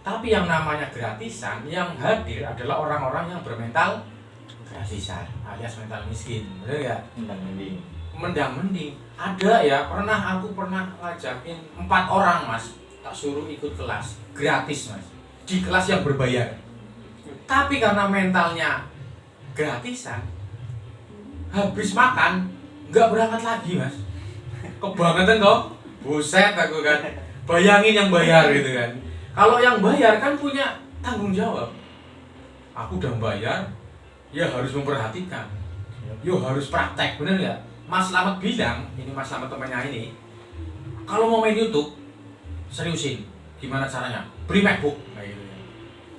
Tapi yang namanya gratisan, yang hadir adalah orang-orang yang bermental gratisan, alias mental miskin, bener ya? Mending. Mendang-mending. Ada ya, aku pernah ngajakin 4 orang mas, tak suruh ikut kelas, gratis mas, di kelas yang berbayar. Tapi karena mentalnya gratisan, habis makan nggak berangkat lagi mas. Kebangetan toh, buset aku kan. Bayangin yang bayar gitu kan. Kalau yang bayar kan punya tanggung jawab. Aku udah bayar, ya harus memperhatikan. Yo harus praktek, bener nggak? Mas Slamet bilang, ini Mas Slamet temannya ini, kalau mau main YouTube, seriusin. Gimana caranya? Beli MacBook, kayak gitu ya.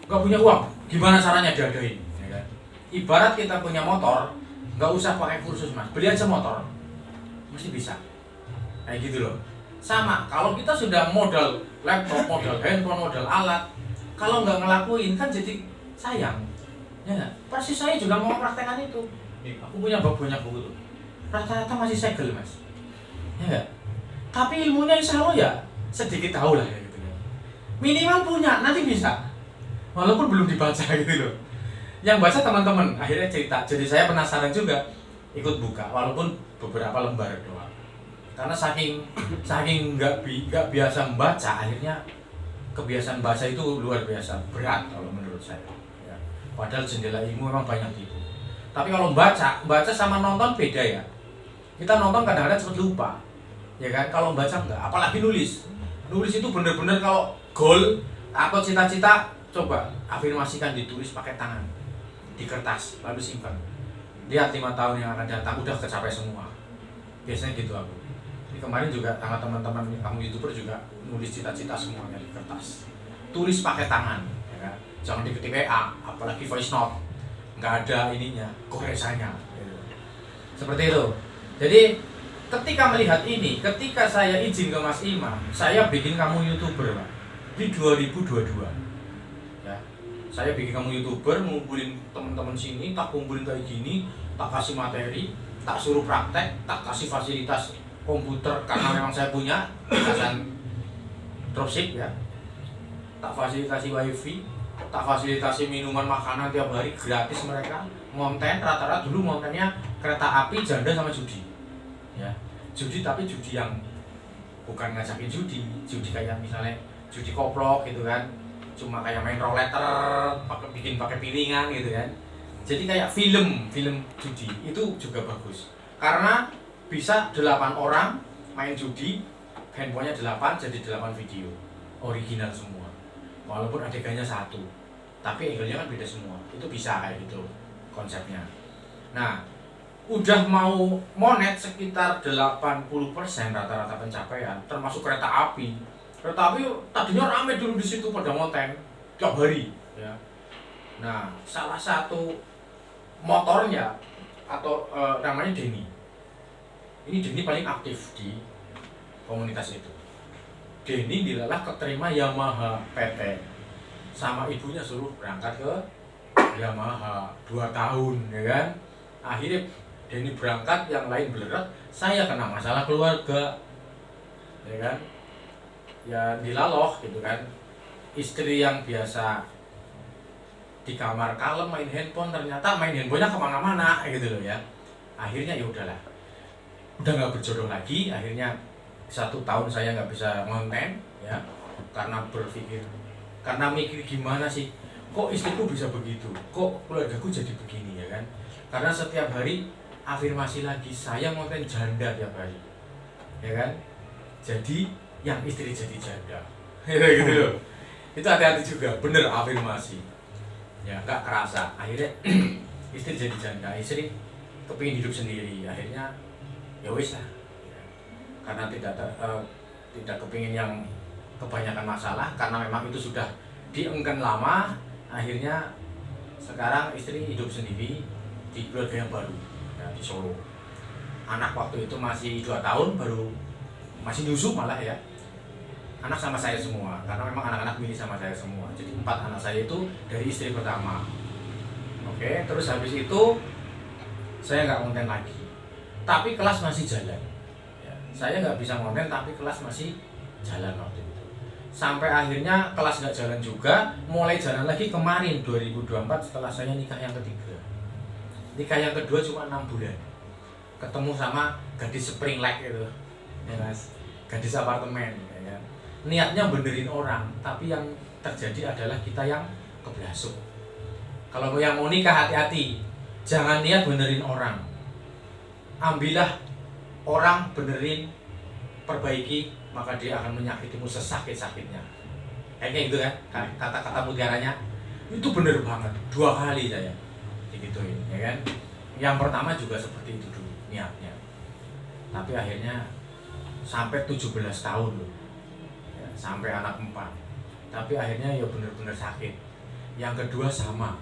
Nggak punya uang, gimana caranya diadain? Ya kan? Ibarat kita punya motor, nggak usah pakai kursus mas, beli aja motor, mesti bisa. Kayak gitu loh. Sama, kalau kita sudah modal laptop, modal handphone, modal alat, kalau nggak ngelakuin kan jadi sayang. Ya nggak? Persis saya juga mau mempraktekkan itu. Aku punya banyak buku tuh. Rata-rata masih segel mas. Ya nggak? Tapi ilmunya insya Allah ya sedikit tahu lah ya gitu ya. Minimal punya, nanti bisa. Walaupun belum dibaca gitu loh. Yang baca teman-teman akhirnya cerita. Jadi saya penasaran juga, ikut buka walaupun beberapa lembar doang. Karena saking nggak biasa membaca, akhirnya kebiasaan baca itu luar biasa berat kalau menurut saya. Ya. Padahal jendela ilmu memang banyak itu. Tapi kalau baca sama nonton beda ya. Kita nonton kadang-kadang cepat lupa, ya kan? Kalau baca enggak, apalagi nulis. Nulis itu bener-bener kalau goal atau cita-cita, coba afirmasikan, ditulis pakai tangan di kertas lalu simpan. Lihat 5 tahun yang akan datang udah kecapai semua. Biasanya gitu aku. Ini kemarin juga sama teman-teman kamu YouTuber juga nulis cita-cita semuanya di kertas. Tulis pakai tangan, ya kan? Jangan diketik WA, apalagi voice note. Nggak ada ininya, koresanya. Gitu. Seperti itu. Jadi ketika melihat ini, ketika saya izin ke Mas Imam, saya bikin kamu YouTuber, Pak. Di 2022. Ya. Saya bikin kamu YouTuber, ngumpulin teman-teman sini, tak kumpulin kayak gini, tak kasih materi, tak suruh praktek, tak kasih fasilitas komputer karena memang saya punya jelasan dropship ya, tak fasilitasi wifi, tak fasilitasi minuman makanan tiap hari gratis mereka. Konten rata-rata dulu kontennya kereta api, janda sama judi ya, judi tapi judi yang bukan ngajakin judi kayak misalnya judi koplok gitu kan, cuma kayak main roulette pakai piringan gitu kan. Jadi kayak film judi itu juga bagus karena bisa 8 orang main judi, handphonenya 8 jadi 8 video original semua, walaupun adegannya 1 tapi angle-nya kan beda semua. Itu bisa kayak gitu konsepnya. Nah, udah mau monet sekitar 80% rata-rata pencapaian, termasuk kereta api. Kereta api tadinya rame dulu di situ pada konten tiap hari ya. Nah, salah satu motornya atau namanya Denny. Ini Denny paling aktif di komunitas itu. Denny dilalah keterima Yamaha PT, sama ibunya suruh berangkat ke Yamaha 2 tahun ya kan. Akhirnya Denny berangkat, yang lain belerek, saya kena masalah keluarga ya kan. Ya dilaloh gitu kan. Istri yang biasa di kamar kalem main handphone, ternyata main handphonenya kemana-mana gitu loh ya. Akhirnya ya udahlah, udah nggak berjodoh lagi. Akhirnya 1 tahun saya nggak bisa ngonten ya, karena mikir gimana sih kok istriku bisa begitu, kok keluargaku jadi begini ya kan. Karena setiap hari afirmasi lagi, saya ngonten janda tiap hari ya kan, jadi yang istri jadi janda gitu loh. Itu hati-hati juga, bener afirmasi ya, nggak kerasa akhirnya istri jadi janda, istri kepingin hidup sendiri, akhirnya ya wis lah ya. Karena tidak kepingin yang kebanyakan masalah, karena memang itu sudah dienggan lama, akhirnya sekarang istri hidup sendiri di keluarga yang baru ya, di Solo. Anak waktu itu masih 2 tahun, baru masih nyusu malah ya. Anak sama saya semua, karena memang anak-anak milih sama saya semua. Jadi 4 anak saya itu dari istri pertama. Oke, terus habis itu saya nggak konten lagi, tapi kelas masih jalan ya. Saya nggak bisa konten tapi kelas masih jalan waktu itu. sampai akhirnya kelas nggak jalan juga, mulai jalan lagi kemarin 2024 setelah saya nikah yang ketiga. Nikah yang kedua cuma 6 bulan, ketemu sama gadis spring leg itu, ya mas, gadis apartemen, ya kan? Niatnya benerin orang, tapi yang terjadi adalah kita yang keblasuk. Kalau yang mau nikah hati-hati, jangan niat benerin orang, ambillah orang benerin, perbaiki, maka dia akan menyakitimu sesakit-sakitnya. Kayaknya gitu kan, kata-kata mutiaranya itu bener banget, 2 kali saya digituin, ya kan. Yang pertama juga seperti itu dulu niatnya, tapi akhirnya sampai 17 tahun loh ya, sampai anak 4, tapi akhirnya ya bener-bener sakit. Yang kedua sama,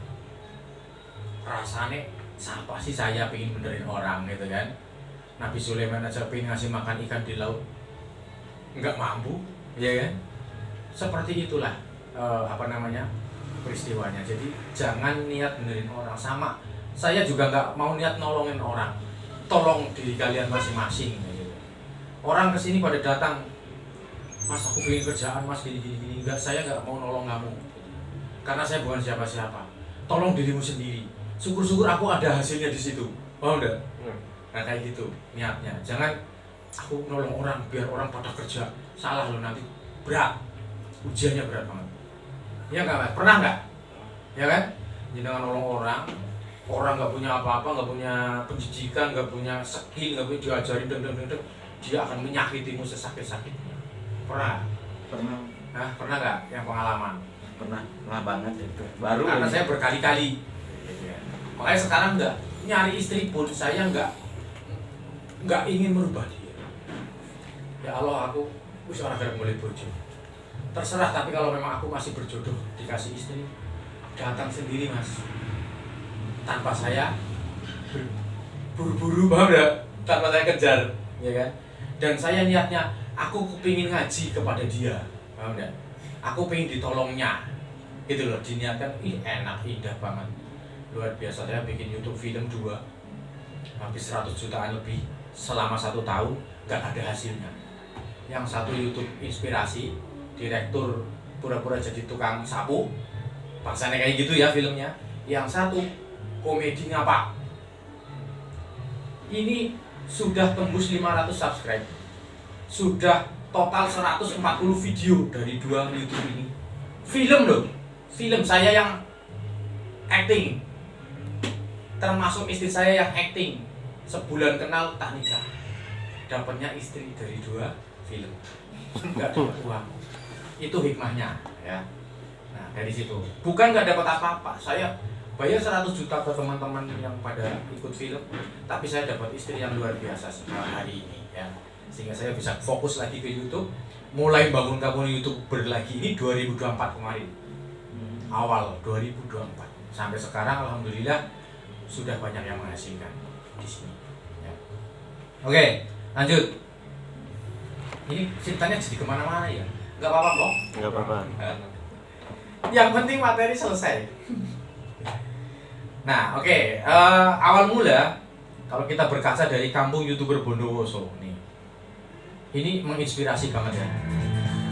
rasanya siapa sih saya pengen benerin orang gitu kan. Nabi Sulaiman aja pengen ngasih makan ikan di laut nggak mampu, ya kan. Seperti itulah peristiwanya. Jadi jangan niat benerin orang. Sama saya juga nggak mau niat nolongin orang, tolong diri kalian masing-masing gitu. Orang kesini pada datang, mas aku pengen kerjaan mas gini, enggak, saya nggak mau nolong kamu karena saya bukan siapa-siapa. Tolong dirimu sendiri, syukur-syukur aku ada hasilnya di situ, paham enggak? Nah kayak gitu niatnya. Jangan aku nolong orang biar orang pada kerja, salah loh, nanti berat, ujiannya berat banget. Ya nggak mas, pernah nggak? Ya kan? Jangan nolong orang, orang nggak punya apa-apa, nggak punya pendidikan, nggak punya skill, nggak punya diajarin, dia akan menyakitimu sesakit-sakitnya. Pernah? Pernah. Nah, pernah nggak yang pengalaman? Pernah banget itu. Baru karena ini. Saya berkali-kali. Makanya sekarang nggak nyari istri pun saya nggak ingin merubah dia. Ya Allah, aku wis ora garap boleh bojo. Terserah, tapi kalau memang aku masih berjodoh dikasih istri, datang sendiri mas, tanpa saya buru-buru, paham enggak? Tanpa saya kejar, ya kan? Dan saya niatnya aku kepingin ngaji kepada dia, paham enggak? Aku pengen ditolongnya, gitu loh, diniatkan. Enak, indah banget, luar biasa. Saya bikin YouTube film 2, habis 100 jutaan lebih selama 1 tahun, nggak ada hasilnya. Yang satu YouTube inspirasi, direktur pura-pura jadi tukang sapu, paksanya kayak gitu ya filmnya. Yang satu komedi ngapa. Ini sudah tembus 500 subscribe, sudah total 140 video dari 2 YouTube ini. Film loh, film saya yang acting, termasuk istri saya yang acting. Sebulan kenal tak nikah, dapatnya istri dari 2 film, nggak dapat uang. Itu hikmahnya ya. Nah dari situ, bukan nggak dapat apa-apa, saya bayar 100 juta ke teman-teman yang pada ikut film, tapi saya dapat istri yang luar biasa setelah hari ini ya, sehingga saya bisa fokus lagi ke YouTube. Mulai bangun kampung YouTuber lagi ini 2024 kemarin, awal 2024 sampai sekarang alhamdulillah sudah banyak yang menghasilkan di sini ya. Oke, lanjut. Ini ceritanya jadi kemana-mana ya, nggak apa-apa kok. Nggak apa-apa. Yang penting materi selesai. Nah, oke. Awal mula kalau kita berkaca dari kampung YouTuber Bondowoso nih, ini menginspirasi banget ya.